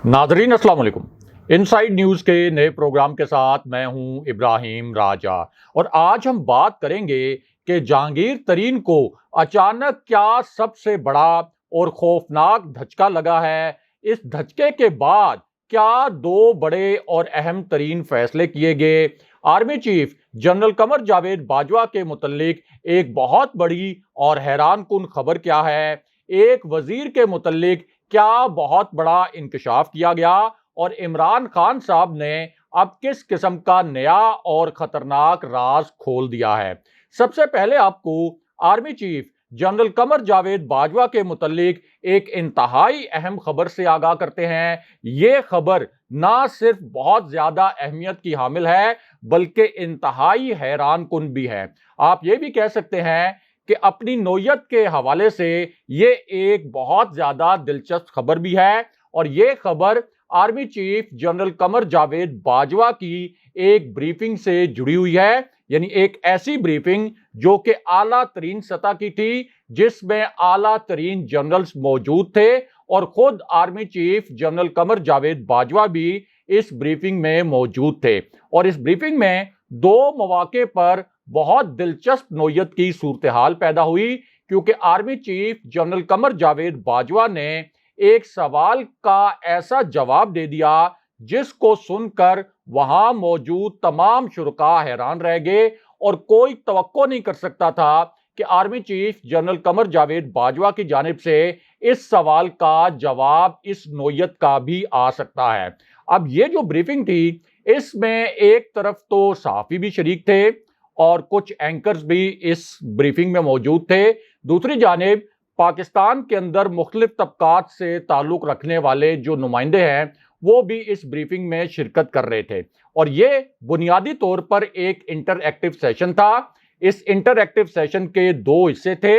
Nadreen अस्सलाम वालेकुम। Inside news के नए प्रोग्राम के साथ मैं हूं इब्राहिम राजा और आज हम बात करेंगे कि जहांगीर तरीन को अचानक क्या सबसे बड़ा और खौफनाक धचका लगा है। इस धचके के बाद क्या दो बड़े और अहम तरीन फैसले किए गए। Army chief general Qamar Javed Bajwa के मुतल्लिक एक बहुत बड़ी और हैरान कुन खबर क्या है। एक वजीर के मुतल्लिक क्या बहुत बड़ा इंकशाफ किया गया और इमरान खान साहब ने अब किस किस्म का नया और खतरनाक राज खोल दिया है। सबसे पहले आपको army chief general Qamar Javed Bajwa के मुतल्लिक एक इंतहाई अहम खबर से आगाह करते हैं। ये खबर ना सिर्फ बहुत ज्यादा अहमियत की हामिल है बल्कि इंतहाई हैरान कुन भी है। आप ये भी कह सकते हैं कि अपनी नौयत के हवाले से ये एक बहुत ज्यादा दिलचस्प खबर भी है और ये खबर army chief general Qamar Javed Bajwa की एक ब्रीफिंग से जुड़ी हुई है। यानी एक ऐसी ब्रीफिंग जो कि आला तरीन सतह की थी, जिसमें आला तरीन जनरल्स मौजूद थे और खुद army chief general Qamar Javed Bajwa भी इस ब्रीफिंग में मौजूद थे। और इस ब्रीफिंग में दो मौके पर बहुत दिलचस्प नौयत की सूरत हाल पैदा हुई, क्योंकि army chief general Qamar Javed Bajwa ने एक सवाल का ऐसा जवाब दे दिया जिसको सुनकर वहां मौजूद तमाम शुरका हैरान रह गए और कोई तवक्को नहीं कर सकता था कि army chief general Qamar Javed Bajwa की जानिब से इस सवाल का जवाब इस नौयत का भी आ सकता है। अब ये जो ब्रीफिंग थी, इसमें एक तरफ तो सहाफी भी शरीक थे और कुछ एंकर्स भी इस ब्रीफिंग में मौजूद थे। दूसरी जानिब पाकिस्तान के अंदर मुख्तलिफ तबकात से ताल्लुक रखने वाले जो नुमाइंदे हैं वो भी इस ब्रीफिंग में शिरकत कर रहे थे और ये बुनियादी तौर पर एक इंटरएक्टिव सेशन था। इस इंटरएक्टिव सेशन के दो हिस्से थे।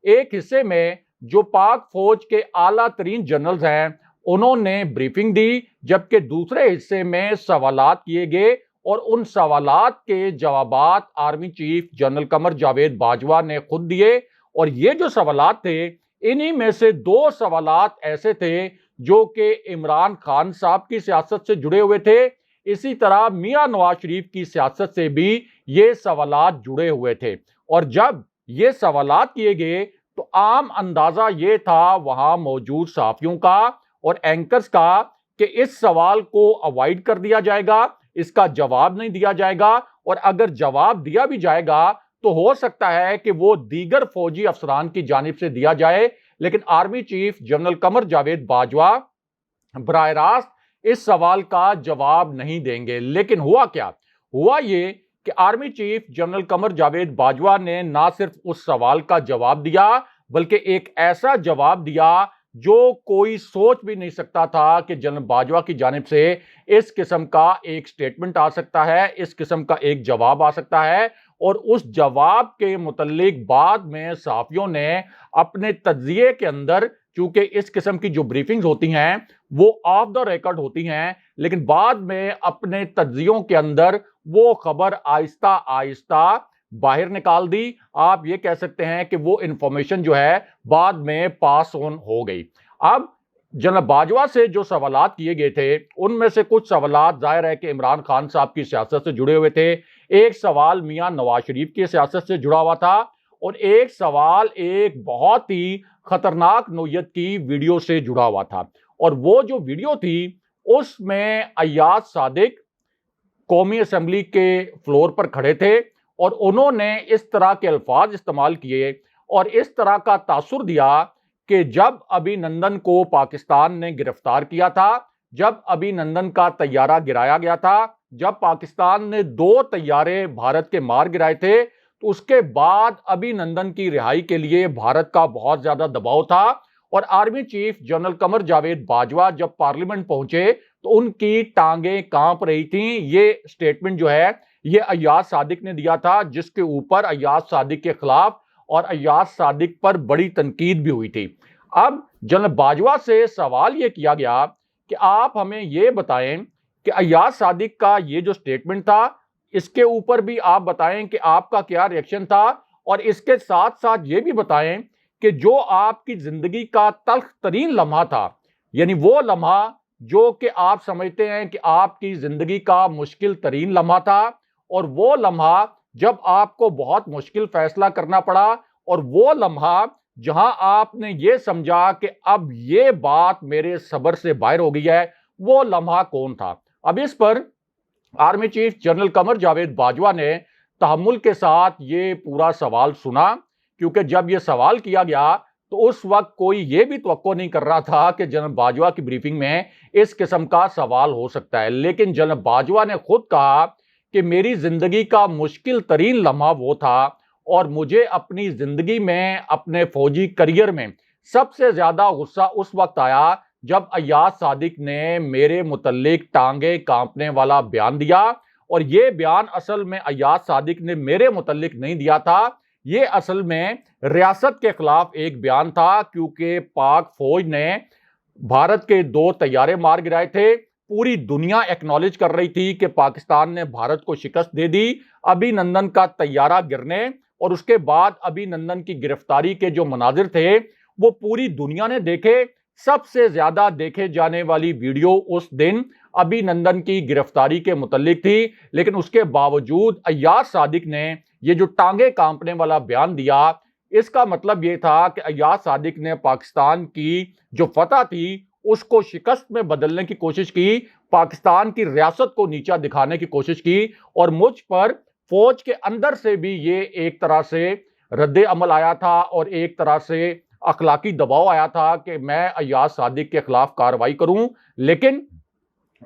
एक हिस्से में जो पाक फौज के आला तरीन जनरल्स हैं उन्होंने ब्रीफिंग दी, जबकि दूसरे हिस्से में सवालात किए गए और उन सवालात के जवाबात army chief general Qamar Javed Bajwa ने खुद दिए। और ये जो सवालात थे, इन्हीं में से दो सवालात ऐसे थे जो कि इमरान खान साहब की सियासत से जुड़े हुए थे। इसी तरह मियां नवाज शरीफ की सियासत से भी ये सवालात जुड़े हुए थे। और जब ये सवालात किए गए तो आम अंदाजा ये था वहां मौजूद सहाफियों का और एंकर्स का कि इस सवाल को अवॉइड कर दिया जाएगा, इसका जवाब नहीं दिया जाएगा, और अगर जवाब दिया भी जाएगा तो हो सकता है कि वो दीगर फौजी अफसरान की जानिब से दिया जाए। लेकिन army chief general Qamar Javed Bajwa बराह रास्त इस सवाल का जवाब नहीं देंगे। लेकिन हुआ क्या? हुआ ये कि army chief general Qamar Javed Bajwa ने ना सिर्फ उस सवाल का जवाब दिया बल्कि एक ऐसा जवाब दिया जो कोई सोच भी नहीं सकता था कि जनरल बाजवा की जानिब से इस किस्म का एक स्टेटमेंट आ सकता है, इस किस्म का एक जवाब आ सकता है। और उस जवाब के मुतल्लिक बाद में सहाफियों ने अपने तज्जिए के अंदर, चूंकि इस किस्म की जो ब्रीफिंग्स होती हैं वो ऑफ द रिकॉर्ड होती हैं, लेकिन बाद में अपने तज्जियों के अंदर वो खबर आहिस्ता आहिस्ता बाहर निकाल दी। आप ये कह सकते हैं कि वो इंफॉर्मेशन जो है बाद में पास ऑन हो गई। अब जनरल बाजवा से जो सवालात किए गए थे उनमें से कुछ सवालात जाहिर है कि इमरान खान साहब की सियासत से जुड़े हुए थे, एक सवाल मियां नवाज शरीफ की सियासत से जुड़ा हुआ था और एक सवाल एक बहुत ही खतरनाक नौयत की वीडियो से जुड़ा हुआ था। और वो जो वीडियो थी उसमें अय्याज सादिक कौमी असेंबली के फ्लोर पर खड़े थे और उन्होंने इस तरह के अल्फाज इस्तेमाल किए और इस तरह का तासुर दिया कि जब अभिनंदन को पाकिस्तान ने गिरफ्तार किया था, जब अभिनंदन का तैयारा गिराया गया था, जब पाकिस्तान ने 2 तैयारे भारत के मार गिराए थे, तो उसके बाद अभिनंदन की रिहाई के लिए भारत का बहुत ज्यादा दबाव था। और army chief general Qamar Javed Bajwa जब पार्लियामेंट पहुंचे तो उनकी टांगें कांप रही थीं। ये स्टेटमेंट जो है ये अय्याज सादिक ने दिया था, जिसके ऊपर अय्याज सादिक के खिलाफ और अय्याज सादिक पर बड़ी तनकीद भी हुई थी। अब जनरल बाजवा से सवाल यह किया गया कि आप हमें यह बताएं कि अय्याज सादिक का ये जो स्टेटमेंट था इसके ऊपर भी आप बताएं कि आपका क्या रिएक्शन था, और इसके साथ साथ ये भी बताएं कि जो आपकी जिंदगी का तल्ख तरीन लम्हा था, यानी वो लम्हा जो कि आप समझते हैं कि आपकी जिंदगी का मुश्किल तरीन लम्हा था, और वो लम्हा जब आपको बहुत मुश्किल फैसला करना पड़ा, और वो लम्हा जहां आपने ये समझा कि अब ये बात मेरे सब्र से बाहर हो गई है, वो लम्हा कौन था? अब इस पर army chief general Qamar Javed Bajwa ने तहम्मुल के साथ ये पूरा सवाल सुना, क्योंकि जब ये सवाल किया गया तो उस वक्त कोई ये भी तवक्को नहीं कर रहा था कि जनरल बाजवा की ब्रीफिंग में इस किस्म का सवाल हो सकता है। लेकिन जनरल बाजवा ने खुद कहा कि मेरी जिंदगी का मुश्किल तरीन लम्हा वो था, और मुझे अपनी जिंदगी में, अपने फौजी करियर में सबसे ज्यादा गुस्सा उस वक्त आया जब अय्याज सादिक ने मेरे मुतल्लिक टांगे कांपने वाला बयान दिया। और ये बयान असल में अय्याज सादिक ने मेरे मुतल्लिक नहीं दिया था, ये असल में रियासत के खिलाफ एक बयान था, क्योंकि पाक फौज ने भारत के 2 तैयारे मार गिराए थे। पूरी दुनिया एक्नॉलेज कर रही थी कि पाकिस्तान ने भारत को शिकस्त दे दी। अभिनंदन का तैयारा गिरने और उसके बाद अभिनंदन की गिरफ्तारी के जो मनाजिर थे वो पूरी दुनिया ने देखे। सबसे ज्यादा देखे जाने वाली वीडियो उस दिन अभिनंदन की गिरफ्तारी के मुतल्लिक थी, लेकिन उसके बावजूद अय्याज सादिक ने ये जो टांगे कांपने वाला बयान दिया, इसका मतलब ये था कि अय्याज सादिक ने पाकिस्तान की जो फतह थी उसको शिकस्त में बदलने की कोशिश की, पाकिस्तान की रियासत को नीचा दिखाने की कोशिश की, और मुझ पर फौज के अंदर से भी ये एक तरह से रद्द अमल आया था और एक तरह से अखलाकी दबाव आया था कि मैं अय्याज सादिक के खिलाफ कार्रवाई करूं। लेकिन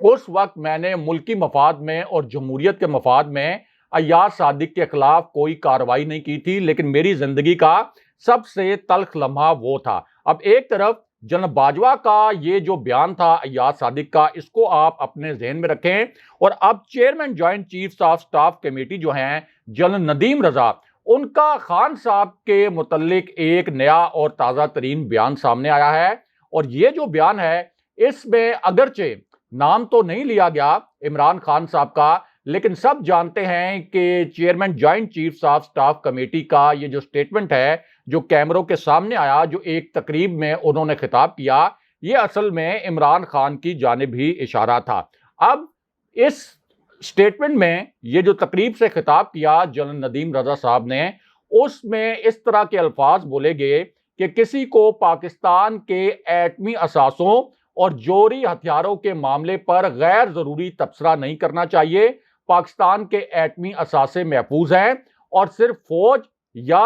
उस वक्त मैंने मुल्की मफाद में और जमहूरियत के मफाद में अय्याज सादिक के खिलाफ कोई कार्रवाई नहीं की थी, लेकिन मेरी जिंदगी का सबसे तल्ख लम्हा वो था। अब एक तरफ जनरल बाजवा का ये जो बयान था अय्याज सादिक का, इसको आप अपने जहन में रखें। और अब chairman joint chiefs of staff committee जो हैं जनरल नदीम रजा, उनका खान साहब के मुतल्लिक एक नया और ताज़ा तरीन बयान सामने आया है। और ये जो बयान है इसमें अगरचे नाम तो नहीं लिया गया इमरान खान साहब का, लेकिन सब जानते हैं कि chairman joint chiefs of staff committee का ये जो स्टेटमेंट है जो कैमरों के सामने आया, जो एक तकरीब में उन्होंने खिताब किया, ये असल में इमरान खान की जानिब ही इशारा था। अब इस स्टेटमेंट में ये जो तकरीब से खिताब किया जनरल नदीम रजा साहब ने, उसमें इस तरह के अल्फाज बोले गए कि किसी को पाकिस्तान के एटमी असासों और जोहरी हथियारों के मामले पर गैर जरूरी तबसरा नहीं करना चाहिए। पाकिस्तान के एटमी असासे महफूज हैं और सिर्फ फौज या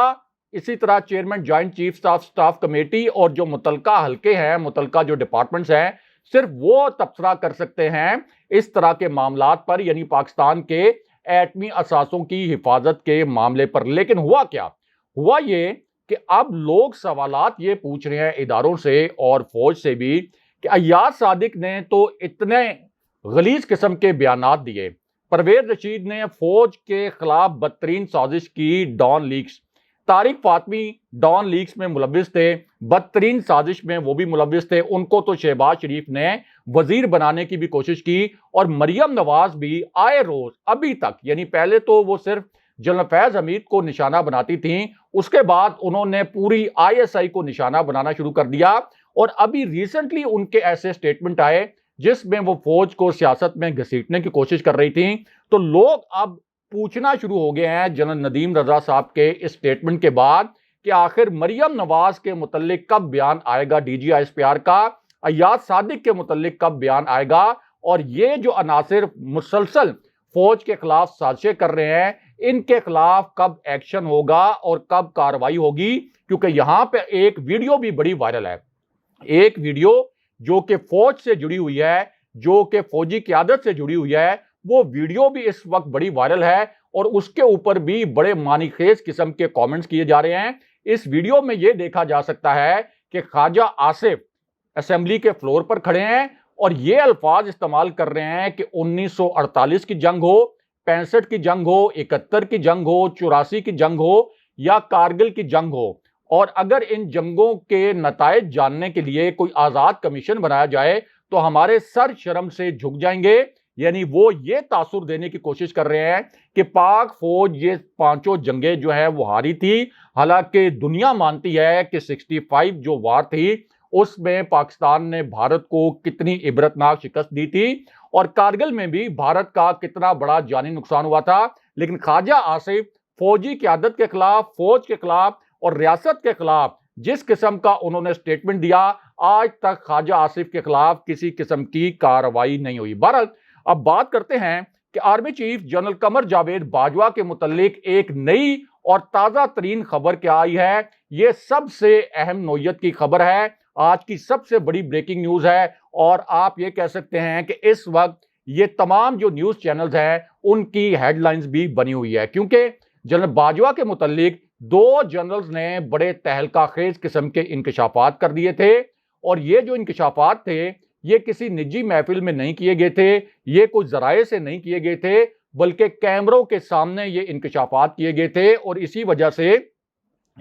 इसी तरह chairman joint chiefs of staff committee और जो मुतलका हल्के हैं, मुतलका जो डिपार्टमेंट्स हैं, सिर्फ वो तबसरा कर सकते हैं इस तरह के मामलात पर, यानी पाकिस्तान के एटमी असासों की हिफाजत के मामले पर। लेकिन हुआ क्या? हुआ ये कि अब लोग सवालात ये पूछ रहे हैं इदारों से और फौज से भी कि अय्याज सादिक ने तो इतने गलीज किस्म के बयानात दिए, परवेज रशीद ने फौज के खिलाफ बदतरीन साजिश की, don leaks, Tariq Fatmi don leaks में मुलविस थे, बदतरीन साजिश में वो भी मुलविस थे, उनको तो शहबाज शरीफ ने वजीर बनाने की भी कोशिश की, और मरियम नवाज भी आए रोज अभी तक, यानी पहले तो वो सिर्फ जनरल फैज हमीद को निशाना बनाती थी, उसके बाद उन्होंने पूरी ISI को निशाना बनाना शुरू कर दिया, और अभी रिसेंटली उनके ऐसे स्टेटमेंट आए जिसमें वो फौज को सियासत में घसीटने की कोशिश कर रही थी। तो लोग अब पूछना शुरू हो गए हैं जनरल नदीम रजा साहब के इस स्टेटमेंट के बाद कि आखिर मरियम नवाज के मुतल्लिक कब बयान आएगा DGISPR का, अय्याज सादिक के मुतल्लिक कब बयान आएगा, और ये जो अनासिर मुसलसल फौज के खिलाफ साजिशें कर रहे हैं, इनके खिलाफ कब एक्शन होगा और कब कार्रवाई होगी। क्योंकि यहां पे एक वीडियो भी बड़ी वायरल है, एक वीडियो जो कि फौज से जुड़ी हुई है, जो कि फौजी क़यादत से जुड़ी हुई है, वो वीडियो भी इस वक्त बड़ी वायरल है, और उसके ऊपर भी बड़े मानीखेज किस्म के कमेंट्स किए जा रहे हैं। इस वीडियो में यह देखा जा सकता है कि ख्वाजा आसिफ असेंबली के फ्लोर पर खड़े हैं और ये अल्फाज इस्तेमाल कर रहे हैं कि 1948 की जंग हो, 65 की जंग हो, 71 की जंग हो, 84 की जंग हो या कारगिल की जंग हो, और अगर इन जंगों के नतायज जानने के लिए कोई आजाद कमीशन बनाया जाए तो हमारे सर शर्म से झुक जाएंगे। यानी वो ये तासुर देने की कोशिश कर रहे हैं कि पाक फौज ये 5 जंगें जो है वो हारी थी, हालांकि दुनिया मानती है कि 65 जो वार थी उसमें पाकिस्तान ने भारत को कितनी इबरतनाक शिकस्त दी थी और कारगिल में भी भारत का कितना बड़ा जानी नुकसान हुआ था। लेकिन ख्वाजा आसिफ फौजी क़यादत के खिलाफ, फौज के खिलाफ और रियासत के खिलाफ जिस किस्म का उन्होंने स्टेटमेंट दिया, आज तक ख्वाजा आसिफ के खिलाफ किसी किस्म की कार्रवाई नहीं हुई। बहरहाल अब बात करते हैं कि army chief general Qamar Javed Bajwa के मुतल्लिक एक नई और ताज़ा तरीन खबर क्या आई है। ये सबसे अहम नौयत की खबर है, आज की सबसे बड़ी ब्रेकिंग न्यूज़ है और आप ये कह सकते हैं कि इस वक्त ये तमाम जो न्यूज़ चैनल्स हैं उनकी हेडलाइंस भी बनी हुई है, क्योंकि जनरल बाजवा के मुतल्लिक दो जनरल्स ने बड़े तहलका खेज किस्म के इंकशाफात कर दिए थे और ये जो इंकशाफात थे ये किसी निजी महफिल में नहीं किए गए थे, ये कोई जराए से नहीं किए गए थे, बल्कि कैमरों के सामने ये इंकशाफात किए गए थे और इसी वजह से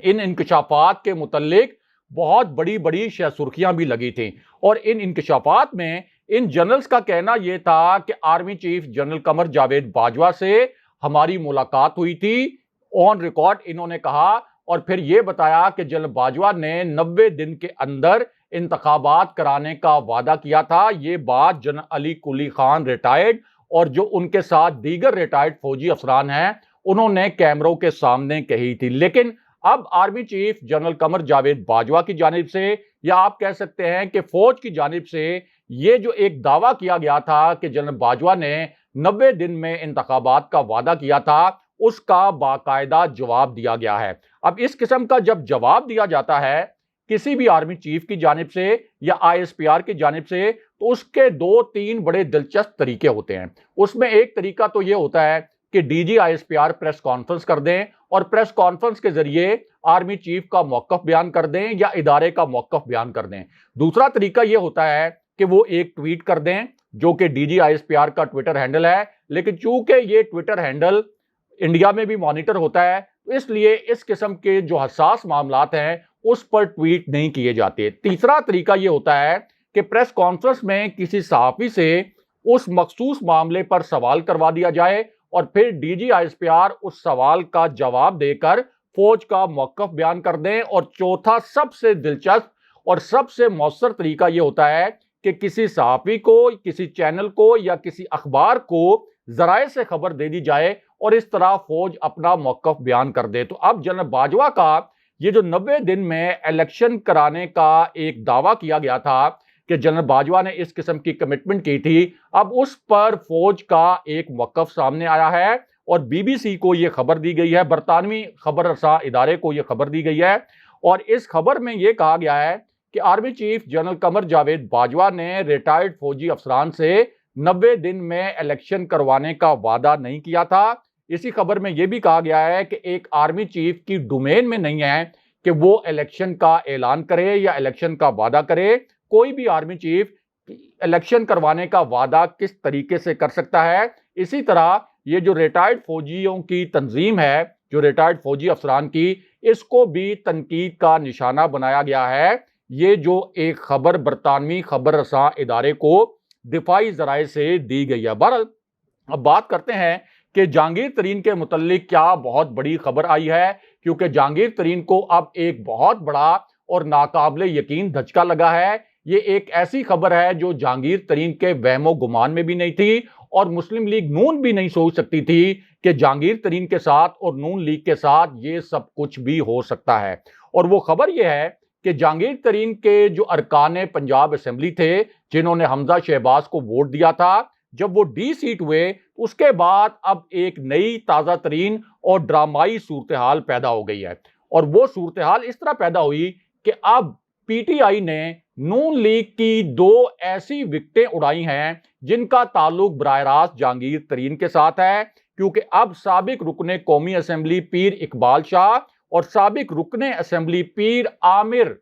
इन इंकशाफात के मुतल्लिक बहुत बड़ी बड़ी सुर्खियां भी लगी थी। और इन इंकशाफात में इन जनरल्स का कहना यह था कि army chief general Qamar Javed Bajwa से हमारी मुलाकात हुई थी, ऑन रिकॉर्ड इन्होंने कहा और फिर यह बताया कि जनरल बाजवा ने 90 दिन के अंदर इंतखाबात कराने का वादा किया था। ये बात जनरल अली कुली खान रिटायर्ड और जो उनके साथ दीगर रिटायर्ड फौजी अफसरान हैं उन्होंने कैमरों के सामने कही थी। लेकिन अब army chief general Qamar Javed Bajwa की जानिब से, या आप कह सकते हैं कि फौज की जानिब से, ये जो एक दावा किया गया था कि जनरल बाजवा ने 90 दिन में इंतखाबात का वादा किया था, उसका बाकायदा जवाब दिया गया है। अब इस किस्म का जब जवाब दिया जाता है किसी भी आर्मी चीफ की जानिब से या ISPR की जानिब से, तो उसके 2-3 बड़े दिलचस्प तरीके होते हैं। उसमें एक तरीका तो यह होता है कि DG ISPR प्रेस कॉन्फ्रेंस कर दें और प्रेस कॉन्फ्रेंस के जरिए आर्मी चीफ का मौकफ बयान कर दें या इदारे का मौकफ बयान कर दें। दूसरा तरीका यह होता है कि वो एक ट्वीट कर दें जो कि DG ISPR का ट्विटर हैंडल है, लेकिन चूंकि ये ट्विटर हैंडल इंडिया में भी मॉनिटर होता है तो इसलिए इस किस्म के जो हसास मामलात हैं उस पर ट्वीट नहीं किए जाते। तीसरा तरीका यह होता है कि प्रेस कॉन्फ्रेंस में किसी सहाफी से उस मखसूस मामले पर सवाल करवा दिया जाए और फिर DG ISPR उस सवाल का जवाब देकर फौज का मौकफ बयान कर दें। और चौथा सबसे दिलचस्प और सबसे मौसर तरीका यह होता है कि किसी सहाफी को, किसी चैनल को या किसी अखबार को जराए से खबर दे दी जाए और इस तरह फौज अपना मौकफ बयान कर दे। तो अब जनरल बाजवा का ये जो 90 दिन में इलेक्शन कराने का एक दावा किया गया था कि जनरल बाजवा ने इस किस्म की कमिटमेंट की थी, अब उस पर फौज का एक मौकफ सामने आया है और BBC को यह खबर दी गई है, बरतानवी खबर रसा इदारे को यह खबर दी गई है और इस खबर में यह कहा गया है कि army chief general Qamar Javed Bajwa ने रिटायर्ड फौजी अफसरान से 90 दिन में इलेक्शन करवाने का वादा नहीं किया था। इसी खबर में यह भी कहा गया है कि एक आर्मी चीफ की डोमेन में नहीं है कि वो इलेक्शन का ऐलान करे या इलेक्शन का वादा करे। कोई भी आर्मी चीफ इलेक्शन करवाने का वादा किस तरीके से कर सकता है। इसी तरह ये जो रिटायर्ड फौजियों की तंजीम है, जो रिटायर्ड फौजी अफसरान की, इसको भी तनकीद का निशाना बनाया गया है। ये जो एक खबर बरतानवी खबर रसा इदारे को दिफाई जराए से दी गई है। बहरहाल अब बात करते हैं कि जहांगीर तरीन के मुतल्लिक क्या बहुत बड़ी खबर आई है, क्योंकि जहांगीर तरीन को अब एक बहुत बड़ा और नाकाबिले यकीन धचका लगा है। ये एक ऐसी खबर है जो जहांगीर तरीन के वहमो गुमान में भी नहीं थी और मुस्लिम लीग नून भी नहीं सोच सकती थी कि जहांगीर तरीन के साथ और नून लीग के साथ ये सब कुछ भी हो सकता है। और वो खबर ये है कि जहांगीर तरीन के जो अरकान पंजाब असेंबली थे जिन्होंने हमजा शहबाज को वोट दिया था, जब वो डी-सीट हुए उसके बाद अब एक नई ताज़ा तरीन और ड्रामाई सूरत हाल पैदा हो गई है। और वो सूरत हाल इस तरह पैदा हुई कि अब PTI ने नून लीग की 2 ऐसी विकेटें उड़ाई हैं जिनका ताल्लुक बराह रास्त जहांगीर तरीन के साथ है, क्योंकि अब साबिक रुकने कौमी असेंबली पीर इकबाल शाह और साबिक रुकने असेंबली पीर आमिर,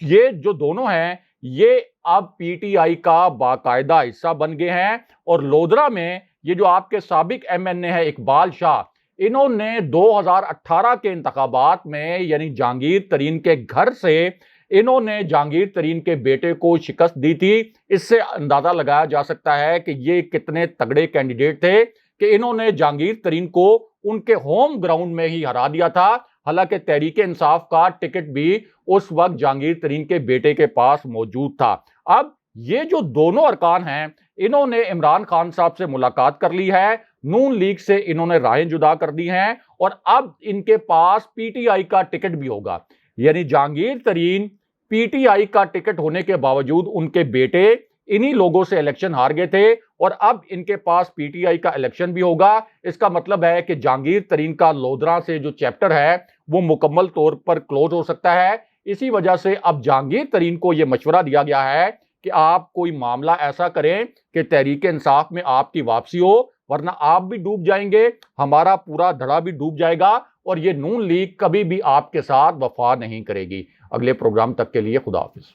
ये जो दोनों हैं ये अब PTI का बाकायदा हिस्सा बन गए हैं। और लोधरा में ये जो आपके साबिक MNA है इकबाल शाह, इन्होंने 2018 के इंतखाबात में यानी जहांगीर तरीन के घर से इन्होंने जहांगीर तरीन के बेटे को शिकस्त दी थी। इससे अंदाजा लगाया जा सकता है कि ये कितने तगड़े कैंडिडेट थे कि इन्होंने जहांगीर तरीन को उनके होम ग्राउंड में ही हरा दिया था। हालांकि तहरीके इंसाफ का टिकट भी उस वक्त जहांगीर तरीन के बेटे के पास मौजूद था। अब ये जो दोनों अरकान हैं, इन्होंने इमरान खान साहब से मुलाकात कर ली है, नून लीग से इन्होंने राहें जुदा कर दी हैं और अब इनके पास पीटीआई का टिकट भी होगा। यानी जहांगीर तरीन पीटीआई का टिकट होने के बावजूद उनके बेटे इन्हीं लोगों से इलेक्शन हार गए थे और अब इनके पास पीटीआई का इलेक्शन भी होगा। इसका मतलब है कि जहांगीर तरीन का लोधरा से जो चैप्टर है वो मुकम्मल तौर पर क्लोज हो सकता है। इसी वजह से अब जहांगीर तरीन को यह मशवरा दिया गया है कि आप कोई मामला ऐसा करें कि तहरीक इंसाफ में आपकी वापसी हो, वरना आप भी डूब जाएंगे, हमारा पूरा धड़ा भी डूब जाएगा और ये नून लीग कभी भी आपके साथ वफा नहीं करेगी। अगले प्रोग्राम तक के लिए खुदा हाफिज।